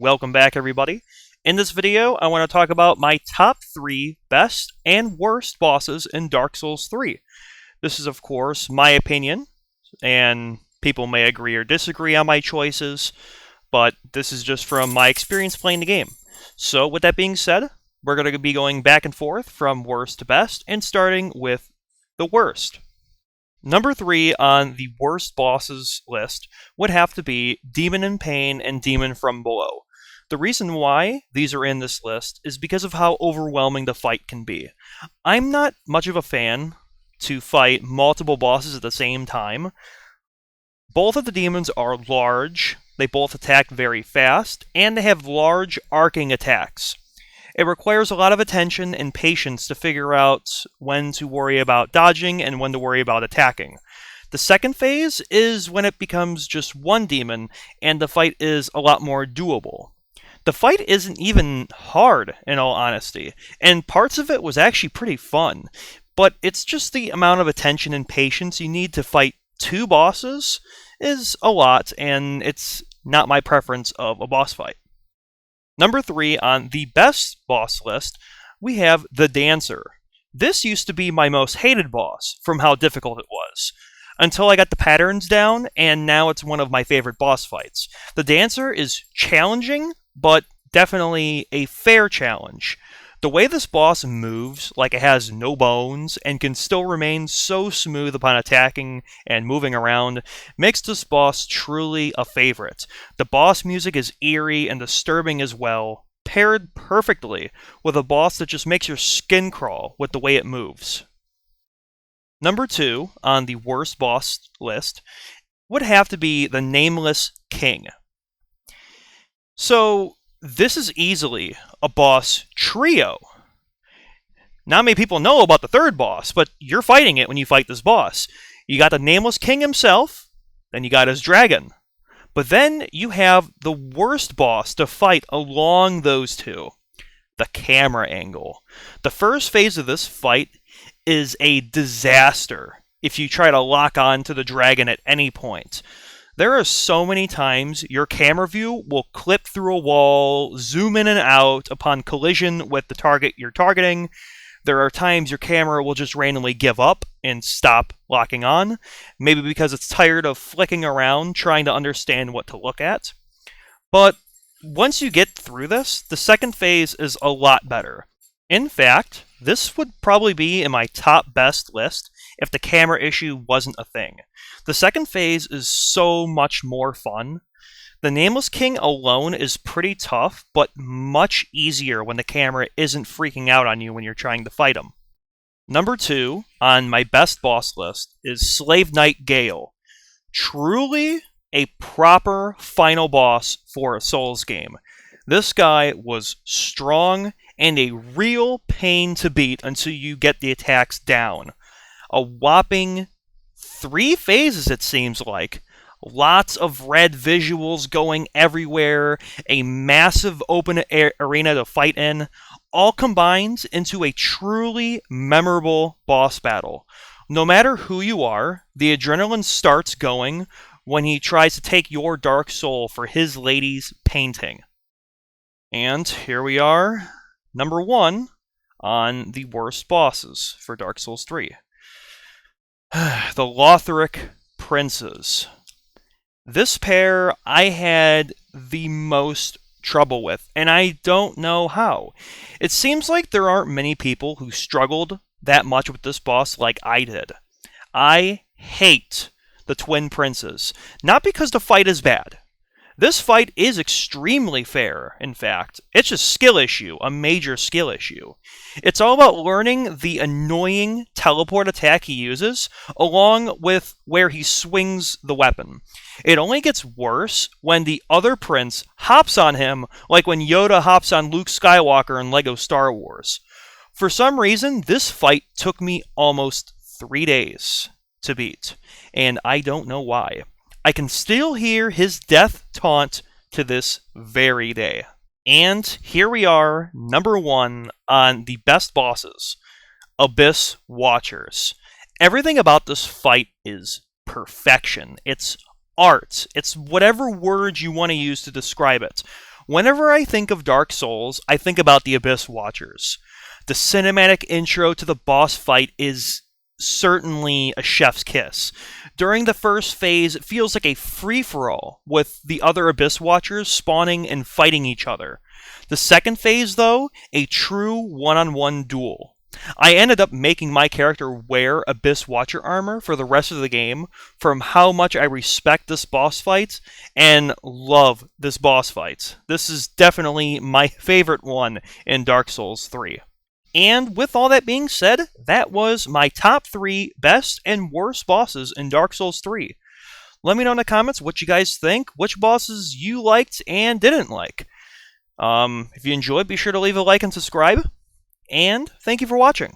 Welcome back, everybody. In this video, I want to talk about my top 3 best and worst bosses in Dark Souls 3. This is, of course, my opinion, and people may agree or disagree on my choices, but this is just from my experience playing the game. So, with that being said, we're going to be going back and forth from worst to best, and starting with the worst. Number 3 on the worst bosses list would have to be Demon in Pain and Demon from Below. The reason why these are in this list is because of how overwhelming the fight can be. I'm not much of a fan to fight multiple bosses at the same time. Both of the demons are large, they both attack very fast, and they have large arcing attacks. It requires a lot of attention and patience to figure out when to worry about dodging and when to worry about attacking. The second phase is when it becomes just one demon, and the fight is a lot more doable. The fight isn't even hard, in all honesty, and parts of it was actually pretty fun, but it's just the amount of attention and patience you need to fight two bosses is a lot, and it's not my preference of a boss fight. Number 3 on the best boss list, we have the Dancer. This used to be my most hated boss, from how difficult it was, until I got the patterns down, and now it's one of my favorite boss fights. The Dancer is challenging, but definitely a fair challenge. The way this boss moves, like it has no bones, and can still remain so smooth upon attacking and moving around, makes this boss truly a favorite. The boss music is eerie and disturbing as well, paired perfectly with a boss that just makes your skin crawl with the way it moves. Number 2 on the worst boss list would have to be the Nameless King. So, this is easily a boss trio. Not many people know about the third boss, but you're fighting it when you fight this boss. You got the Nameless King himself, then you got his dragon. But then you have the worst boss to fight along those two, the camera angle. The first phase of this fight is a disaster if you try to lock on to the dragon at any point. There are so many times your camera view will clip through a wall, zoom in and out upon collision with the target you're targeting. There are times your camera will just randomly give up and stop locking on, maybe because it's tired of flicking around trying to understand what to look at. But once you get through this, the second phase is a lot better. In fact, this would probably be in my top best list if the camera issue wasn't a thing. The second phase is so much more fun. The Nameless King alone is pretty tough, but much easier when the camera isn't freaking out on you when you're trying to fight him. Number 2 on my best boss list is Slave Knight Gale. Truly a proper final boss for a Souls game. This guy was strong and a real pain to beat until you get the attacks down. A whopping 3 phases, it seems like. Lots of red visuals going everywhere, a massive open arena to fight in, all combined into a truly memorable boss battle. No matter who you are, the adrenaline starts going when he tries to take your dark soul for his lady's painting. And here we are, number 1 on the worst bosses for Dark Souls 3. The Lothric Princes. This pair I had the most trouble with, and I don't know how. It seems like there aren't many people who struggled that much with this boss like I did. I hate the Twin Princes, not because the fight is bad. This fight is extremely fair, in fact. It's a skill issue, a major skill issue. It's all about learning the annoying teleport attack he uses, along with where he swings the weapon. It only gets worse when the other prince hops on him, like when Yoda hops on Luke Skywalker in LEGO Star Wars. For some reason, this fight took me almost 3 days to beat, and I don't know why. I can still hear his death taunt to this very day. And here we are, number 1 on the best bosses, Abyss Watchers. Everything about this fight is perfection. It's art. It's whatever word you want to use to describe it. Whenever I think of Dark Souls, I think about the Abyss Watchers. The cinematic intro to the boss fight is certainly a chef's kiss. During the first phase, it feels like a free-for-all, with the other Abyss Watchers spawning and fighting each other. The second phase, though, a true one-on-one duel. I ended up making my character wear Abyss Watcher armor for the rest of the game from how much I respect this boss fight and love this boss fight. This is definitely my favorite one in Dark Souls 3. And with all that being said, that was my top 3 best and worst bosses in Dark Souls 3. Let me know in the comments what you guys think, which bosses you liked and didn't like. If you enjoyed, be sure to leave a like and subscribe. And thank you for watching.